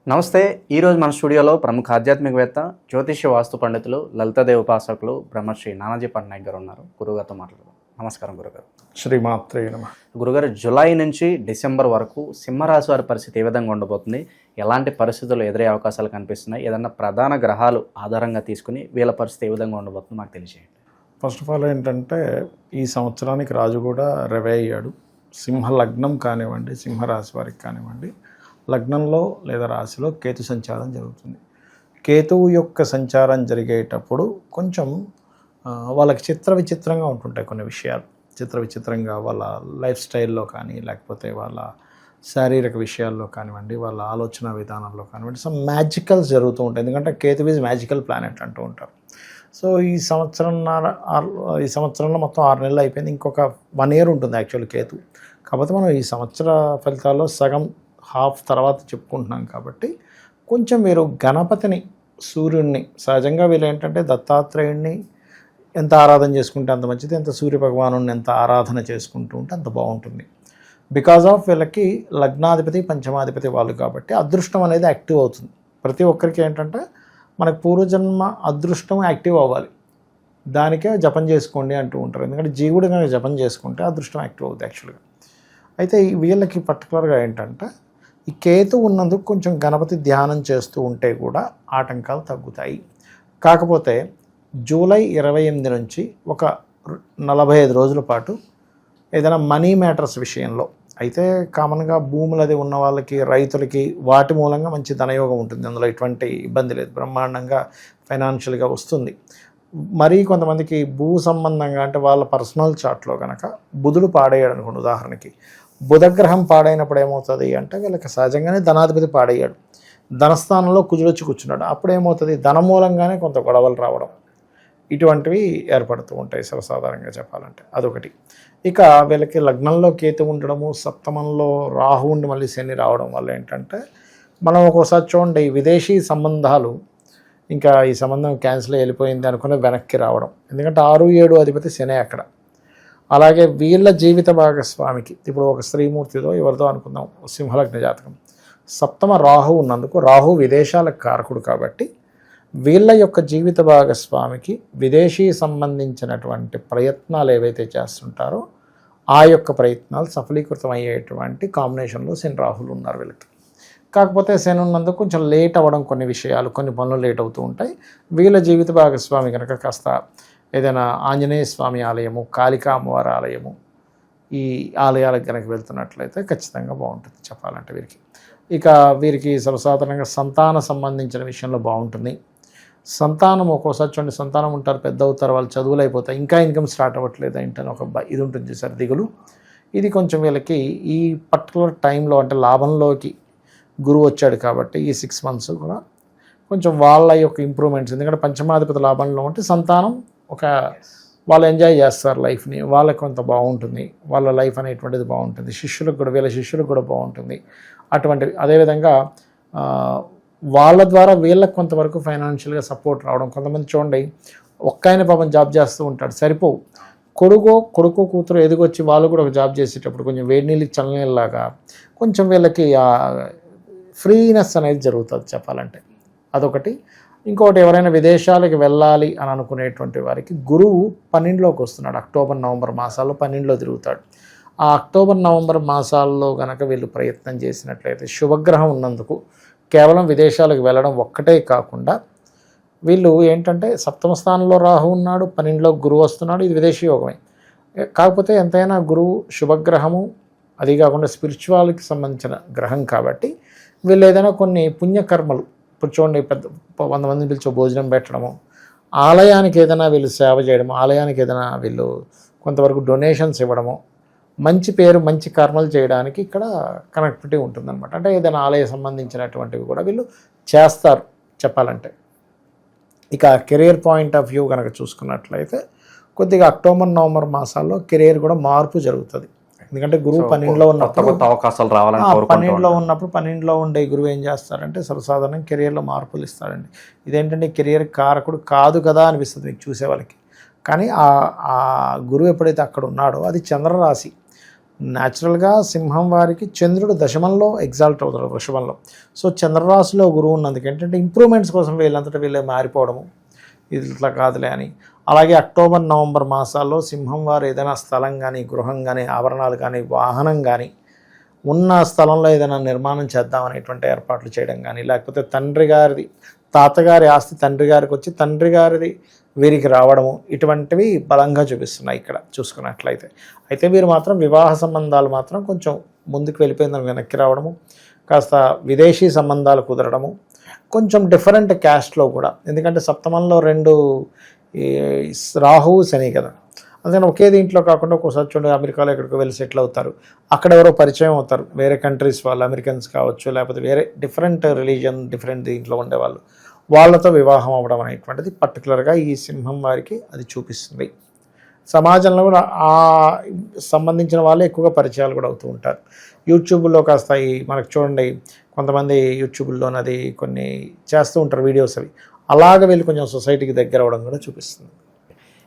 నమస్తే. ఈరోజు మన స్టూడియోలో ప్రముఖ ఆధ్యాత్మికవేత్త, జ్యోతిష్య వాస్తు పండితులు, లలితాదేవి ఉపాసకులు బ్రహ్మశ్రీ నానాజీ పట్నాయక్ గారు ఉన్నారు. గురుగారితో మాట్లాడదాం. నమస్కారం గురుగారు. శ్రీమాత్రే నమః. గురుగారు, జూలై నుంచి డిసెంబర్ వరకు సింహరాశి వారి పరిస్థితి ఏ విధంగా ఉండబోతుంది? ఎలాంటి పరిస్థితులు ఎదురయ్యే అవకాశాలు కనిపిస్తున్నాయి? ఏదన్నా ప్రధాన గ్రహాలు ఆధారంగా తీసుకుని వీళ్ళ పరిస్థితి ఏ విధంగా ఉండబోతుంది మాకు తెలియజేయండి. ఫస్ట్ ఆఫ్ ఆల్ ఏంటంటే ఈ సంవత్సరానికి రాజు కూడా రవి అయ్యాడు. సింహ లగ్నం కానివ్వండి, సింహరాశి వారికి కానివ్వండి, లగ్నంలో లేదా రాశిలో కేతు సంచారం జరుగుతుంది. కేతువు యొక్క సంచారం జరిగేటప్పుడు కొంచెం వాళ్ళకి విచిత్రంగా ఉంటుంటాయి కొన్ని విషయాలు. విచిత్రంగా వాళ్ళ లైఫ్ స్టైల్లో కానీ, లేకపోతే వాళ్ళ శారీరక విషయాల్లో కానివ్వండి, వాళ్ళ ఆలోచన విధానంలో కానివ్వండి, సమ్ మ్యాజికల్స్ జరుగుతూ ఉంటాయి. ఎందుకంటే కేతు ఈజ్ మ్యాజికల్ ప్లానెట్ అంటూ ఉంటారు. సో ఈ సంవత్సరంలో మొత్తం 6 నెలలు అయిపోయింది. ఇంకొక 1 year ఉంటుంది యాక్చువల్లీ కేతు. కాకపోతే మనం ఈ సంవత్సర ఫలితాల్లో సగం హాఫ్ తర్వాత చెప్పుకుంటున్నాం కాబట్టి కొంచెం మీరు గణపతిని, సూర్యుడిని, సహజంగా వీళ్ళు ఏంటంటే దత్తాత్రేయుడిని ఎంత ఆరాధన చేసుకుంటే అంత మంచిది, ఎంత సూర్య భగవాను ఎంత ఆరాధన చేసుకుంటూ ఉంటే అంత బాగుంటుంది. బికాజ్ ఆఫ్ వీళ్ళకి లగ్నాధిపతి, పంచమాధిపతి వాళ్ళు కాబట్టి అదృష్టం అనేది యాక్టివ్ అవుతుంది. ప్రతి ఒక్కరికి ఏంటంటే మనకు పూర్వజన్మ అదృష్టం యాక్టివ్ అవ్వాలి, దానికే జపం చేసుకోండి అంటూ ఉంటారు. ఎందుకంటే జీవుడు కనుక జపం చేసుకుంటే అదృష్టం యాక్టివ్ అవుతుంది యాక్చువల్గా. అయితే వీళ్ళకి పర్టికులర్గా ఏంటంటే ఈ కేతు ఉన్నందుకు కొంచెం గణపతి ధ్యానం చేస్తూ ఉంటే కూడా ఆటంకాలు తగ్గుతాయి. కాకపోతే జూలై 28 నుంచి ఒక 45 రోజుల పాటు ఏదైనా మనీ మ్యాటర్స్ విషయంలో అయితే కామన్గా భూములు అది ఉన్న వాళ్ళకి, రైతులకి వాటి మూలంగా మంచి ధనయోగం ఉంటుంది. అందులో ఎటువంటి ఇబ్బంది లేదు, బ్రహ్మాండంగా ఫైనాన్షియల్గా వస్తుంది. మరీ కొంతమందికి భూ సంబంధంగా అంటే వాళ్ళ పర్సనల్ చార్ట్లో కనుక బుధుడు పాడయ్యాడు అనుకోండి, ఉదాహరణకి బుధగ్రహం పాడైనప్పుడు ఏమవుతుంది అంటే వీళ్ళకి సహజంగానే ధనాధిపతి పాడయ్యాడు, ధనస్థానంలో కుజుడొచ్చి కూర్చున్నాడు. అప్పుడు ఏమవుతుంది, ధన మూలంగానే కొంత గొడవలు రావడం ఇటువంటివి ఏర్పడుతూ ఉంటాయి సర్వసాధారణంగా చెప్పాలంటే. అదొకటి. ఇక వీళ్ళకి లగ్నంలో కేతు ఉండడము, సప్తమంలో రాహు ఉండి మళ్ళీ శని రావడం వల్ల ఏంటంటే మనం ఒక్కోసారి చూడండి విదేశీ సంబంధాలు, ఇంకా ఈ సంబంధం క్యాన్సిల్ వెళ్ళిపోయింది అనుకుని వెనక్కి రావడం. ఎందుకంటే 6, 7 అధిపతి శని అక్కడ. అలాగే వీళ్ళ జీవిత భాగస్వామికి ఇప్పుడు ఒక స్త్రీమూర్తితో ఎవరితో అనుకుందాం, సింహలగ్న జాతకం, సప్తమ రాహు ఉన్నందుకు, రాహు విదేశాలకు కారకుడు కాబట్టి వీళ్ళ యొక్క జీవిత భాగస్వామికి విదేశీ సంబంధించినటువంటి ప్రయత్నాలు ఏవైతే చేస్తుంటారో ఆ యొక్క ప్రయత్నాలు సఫలీకృతం అయ్యేటువంటి కాంబినేషన్లో శని రాహులు ఉన్నారు వీళ్ళకి. కాకపోతే శని ఉన్నందుకు కొంచెం లేట్ అవ్వడం, కొన్ని విషయాలు, కొన్ని పనులు లేట్ అవుతూ ఉంటాయి. వీళ్ళ జీవిత భాగస్వామి కనుక కాస్త ఏదైనా ఆంజనేయ స్వామి ఆలయము, కాళికా అమ్మవారి ఆలయము, ఈ ఆలయాలకు కనుక వెళ్తున్నట్లయితే ఖచ్చితంగా బాగుంటుంది చెప్పాలంటే వీరికి. ఇక వీరికి సర్వసాధారణంగా సంతాన సంబంధించిన విషయంలో బాగుంటుంది. సంతానం ఒక్కోసారి చూడండి, సంతానం ఉంటారు, పెద్ద అవుతారు, వాళ్ళు చదువులు అయిపోతాయి, ఇంకా ఇన్కమ్ స్టార్ట్ అవ్వట్లేదు ఏంటని ఒక ఇది ఉంటుంది సార్, దిగులు. ఇది కొంచెం వీళ్ళకి ఈ పర్టికులర్ టైంలో అంటే లాభంలోకి గురువు వచ్చాడు కాబట్టి ఈ 6 months కూడా కొంచెం వాళ్ళ యొక్క ఇంప్రూవ్మెంట్స్, ఎందుకంటే పంచమాధిపతి లాభంలో ఉంటే సంతానం ఒక వాళ్ళు ఎంజాయ్ చేస్తారు లైఫ్ని, వాళ్ళకి కొంత బాగుంటుంది, వాళ్ళ లైఫ్ అనేటువంటిది బాగుంటుంది, శిష్యులకు కూడా, వీళ్ళ శిష్యులకు కూడా బాగుంటుంది అటువంటివి. అదేవిధంగా వాళ్ళ ద్వారా వీళ్ళకి కొంతవరకు ఫైనాన్షియల్గా సపోర్ట్ రావడం. కొంతమంది చూడండి ఒక్కైన పాపం జాబ్ చేస్తూ ఉంటాడు, సరిపోవు, కొడుకు కూతురు ఎదిగొచ్చి వాళ్ళు కూడా ఒక జాబ్ చేసేటప్పుడు కొంచెం వేడి నీళ్ళకి చల్లనీళ్ళలాగా కొంచెం వీళ్ళకి ఫ్రీనెస్ అనేది జరుగుతుంది చెప్పాలంటే. అదొకటి. ఇంకొకటి, ఎవరైనా విదేశాలకు వెళ్ళాలి అని అనుకునేటువంటి వారికి గురువు 12లోకి వస్తున్నాడు. అక్టోబర్, నవంబర్ మాసాల్లో 12లో తిరుగుతాడు. ఆ అక్టోబర్, నవంబర్ మాసాల్లో కనుక వీళ్ళు ప్రయత్నం చేసినట్లయితే శుభగ్రహం ఉన్నందుకు కేవలం విదేశాలకు వెళ్ళడం ఒక్కటే కాకుండా వీళ్ళు ఏంటంటే సప్తమ స్థానంలో రాహు ఉన్నాడు, 12లో గురువు వస్తున్నాడు, ఇది విదేశీ యోగమే. కాకపోతే ఎంతైనా గురువు శుభగ్రహము, అది కాకుండా స్పిరిచువాలిటీకి సంబంధించిన గ్రహం కాబట్టి వీళ్ళు ఏదైనా కొన్ని పుణ్యకర్మలు, ఇప్పుడు చూడండి 100 మందిని పిలిచి భోజనం పెట్టడము, ఆలయానికి ఏదైనా వీళ్ళు సేవ చేయడము, ఆలయానికి ఏదైనా వీళ్ళు కొంతవరకు డొనేషన్స్ ఇవ్వడము, మంచి పేరు, మంచి కర్మలు చేయడానికి ఇక్కడ కనెక్టివిటీ ఉంటుందన్నమాట. అంటే ఏదైనా ఆలయ సంబంధించినటువంటివి కూడా వీళ్ళు చేస్తారు చెప్పాలంటే. ఇక కెరీర్ పాయింట్ ఆఫ్ వ్యూ కనుక చూసుకున్నట్లయితే కొద్దిగా అక్టోబర్, నవంబర్ మాసాల్లో కెరీర్ కూడా మార్పు జరుగుతుంది. ఎందుకంటే గురువు 12లో ఉన్నప్పుడు అవకాశాలు రావాలని 12లో ఉండే గురువు ఏం చేస్తారంటే సర్వసాధారణంగా కెరియర్లో మార్పులు ఇస్తారండి. ఇదేంటంటే కెరియర్ కారకుడు కాదు కదా అనిపిస్తుంది మీకు చూసే వాళ్ళకి. కానీ ఆ గురువు ఎప్పుడైతే అక్కడ ఉన్నాడో అది చంద్రరాశి, న్యాచురల్గా సింహం వారికి చంద్రుడు దశమంలో ఎగ్జాల్ట్ అవుతాడు వృషభంలో. సో చంద్రరాశిలో గురువు ఉన్నందుకు ఏంటంటే ఇంప్రూవ్మెంట్స్ కోసం వీళ్ళంతటా వీళ్ళే మారిపోవడము, ఇది ఇట్లా కాదులే అని. అలాగే అక్టోబర్ నవంబర్ మాసాల్లో సింహం వారు ఏదైనా స్థలం కానీ, గృహం కానీ, ఆభరణాలు కానీ, వాహనం కానీ ఉన్న స్థలంలో ఏదైనా నిర్మాణం చేద్దామనేటువంటి ఏర్పాట్లు చేయడం కానీ, లేకపోతే తండ్రి గారిది తాతగారి ఆస్తి తండ్రి గారికి వచ్చి తండ్రి గారిది వీరికి రావడము, ఇటువంటివి బలంగా చూపిస్తున్నాయి ఇక్కడ చూసుకున్నట్లయితే. అయితే వీరు మాత్రం వివాహ సంబంధాలు మాత్రం కొంచెం ముందుకు వెళ్ళిపోయిందని వెనక్కి రావడము, కాస్త విదేశీ సంబంధాలు కుదరడము, కొంచెం డిఫరెంట్ క్యాస్ట్లో కూడా, ఎందుకంటే సప్తమంలో 2 రాహువు శని కదా, అందుకని ఒకే దీంట్లో కాకుండా ఒక్కోసారి చూడండి అమెరికాలో ఎక్కడికో వెళ్ళి సెటిల్ అవుతారు, అక్కడ ఎవరో పరిచయం అవుతారు, వేరే కంట్రీస్ వాళ్ళు, అమెరికన్స్ కావచ్చు, లేకపోతే వేరే డిఫరెంట్ రిలీజియన్ డిఫరెంట్ దీంట్లో ఉండేవాళ్ళు, వాళ్ళతో వివాహం అవ్వడం అనేటువంటిది పర్టికులర్గా ఈ సింహం వారికి అది చూపిస్తుంది. సమాజంలో కూడా ఆ సంబంధించిన వాళ్ళే ఎక్కువగా పరిచయాలు కూడా అవుతూ ఉంటారు. యూట్యూబ్లో కాస్త మనకు చూడండి కొంతమంది యూట్యూబ్లోనది కొన్ని చేస్తూ ఉంటారు వీడియోస్, అవి అలాగ వెళ్ళి కొంచెం సొసైటీకి దగ్గర అవ్వడం కూడా చూపిస్తుంది.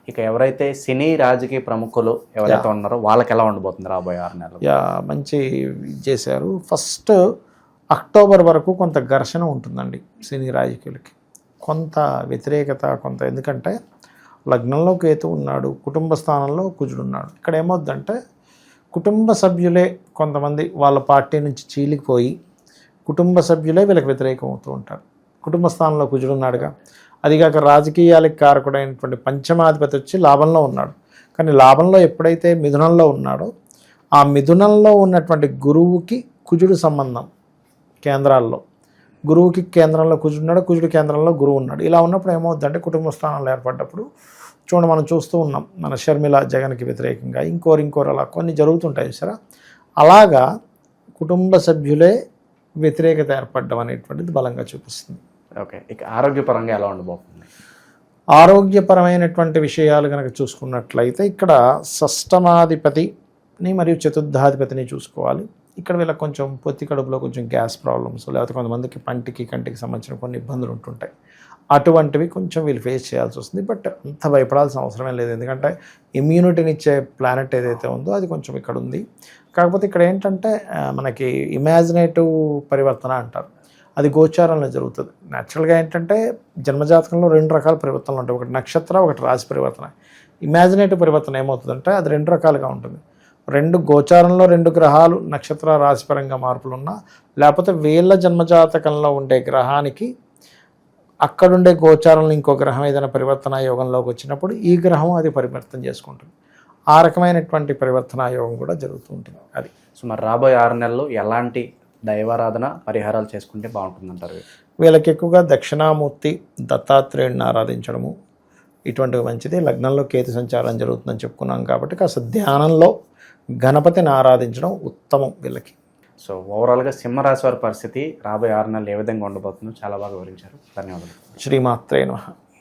ఇక ఎవరైతే సినీ రాజకీయ ప్రముఖులు ఎవరైతే ఉన్నారో వాళ్ళకి ఎలా ఉండబోతుంది రాబోయే 6 నెలలు? మంచి చేశారు. ఫస్ట్ అక్టోబర్ వరకు కొంత ఘర్షణ ఉంటుందండి సినీ రాజకీయాలకి, కొంత వ్యతిరేకత, కొంత, ఎందుకంటే లగ్నంలో కేతు ఉన్నాడు, కుటుంబ స్థానంలో కుజుడు ఉన్నాడు. ఇక్కడ ఏమవుద్దంటే కుటుంబ సభ్యులే కొంతమంది వాళ్ళ పార్టీ నుంచి చీలిపోయి కుటుంబ సభ్యులే వీళ్ళకి వ్యతిరేకం అవుతూ ఉంటారు. కుటుంబ స్థానంలో కుజుడు ఉన్నాడుగా, అదిగాక రాజకీయాలకు కారకుడైనటువంటి పంచమాధిపతి వచ్చి లాభంలో ఉన్నాడు. కానీ లాభంలో ఎప్పుడైతే మిథునంలో ఉన్నాడో ఆ మిథునంలో ఉన్నటువంటి గురువుకి కుజుడు సంబంధం కేంద్రాల్లో, గురువుకి కేంద్రంలో కుజుడు ఉన్నాడు, కుజుడు కేంద్రంలో గురువు ఉన్నాడు. ఇలా ఉన్నప్పుడు ఏమవుతుందంటే కుటుంబ స్థానంలో ఏర్పడ్డప్పుడు చూడండి మనం చూస్తూ ఉన్నాం, మన షర్మిల జగన్కి వ్యతిరేకంగా ఇంకోరు అలా కొన్ని జరుగుతుంటాయి సరే. అలాగా కుటుంబ సభ్యులే వ్యతిరేకత ఏర్పడడం అనేటువంటిది బలంగా చూపిస్తుంది. ఓకే, ఇక ఆరోగ్యపరంగా ఎలా ఉండబోతుంది? ఆరోగ్యపరమైనటువంటి విషయాలు కనుక చూసుకున్నట్లయితే ఇక్కడ షష్టమాధిపతిని మరియు చతుర్థాధిపతిని చూసుకోవాలి. ఇక్కడ వీళ్ళకి కొంచెం పొత్తి కడుపులో కొంచెం గ్యాస్ ప్రాబ్లమ్స్, లేకపోతే కొంతమందికి పంటికి కంటికి సంబంధించిన కొన్ని ఇబ్బందులు ఉంటుంటాయి, అటువంటివి కొంచెం వీళ్ళు ఫేస్ చేయాల్సి వస్తుంది. బట్ అంత భయపడాల్సిన అవసరమే లేదు, ఎందుకంటే ఇమ్యూనిటీని ఇచ్చే ప్లానెట్ ఏదైతే ఉందో అది కొంచెం ఇక్కడ ఉంది. కాకపోతే ఇక్కడ ఏంటంటే మనకి ఇమాజినేటివ్ పరివర్తన అంటారు, అది గోచారంలో జరుగుతుంది. న్యాచురల్గా ఏంటంటే జన్మజాతకంలో 2 రకాల పరివర్తనలు ఉంటాయి, ఒకటి నక్షత్ర, ఒకటి రాశి పరివర్తన. ఇమాజినేటివ్ పరివర్తన ఏమవుతుందంటే అది 2 రకాలుగా ఉంటుంది. 2 గోచారంలో 2 గ్రహాలు నక్షత్ర రాశిపరంగా మార్పులు ఉన్నా, లేకపోతే వీళ్ళ జన్మజాతకంలో ఉండే గ్రహానికి అక్కడుండే గోచారంలో ఇంకో గ్రహం ఏదైనా పరివర్తన యోగంలోకి వచ్చినప్పుడు ఈ గ్రహం అది పరివర్తన చేసుకుంటుంది. ఆ రకమైనటువంటి పరివర్తన యోగం కూడా జరుగుతూ ఉంటుంది. అది సో మరి రాబోయే 6 నెలలు ఎలాంటి దైవారాధన పరిహారాలు చేసుకుంటే బాగుంటుందంటారు? వీళ్ళకి ఎక్కువగా దక్షిణామూర్తి దత్తాత్రేయుడిని ఆరాధించడము ఇటువంటివి మంచిది. లగ్నంలో కేతు సంచారం జరుగుతుందని చెప్పుకున్నాం కాబట్టి కాస్త ధ్యానంలో గణపతిని ఆరాధించడం ఉత్తమం వీళ్ళకి. సో ఓవరాల్గా సింహరాశి వారి పరిస్థితి రాబోయే 6 నెలలు ఏ విధంగా ఉండబోతుందో చాలా బాగా వివరించారు. ధన్యవాదాలు. శ్రీమాత్రే నమః.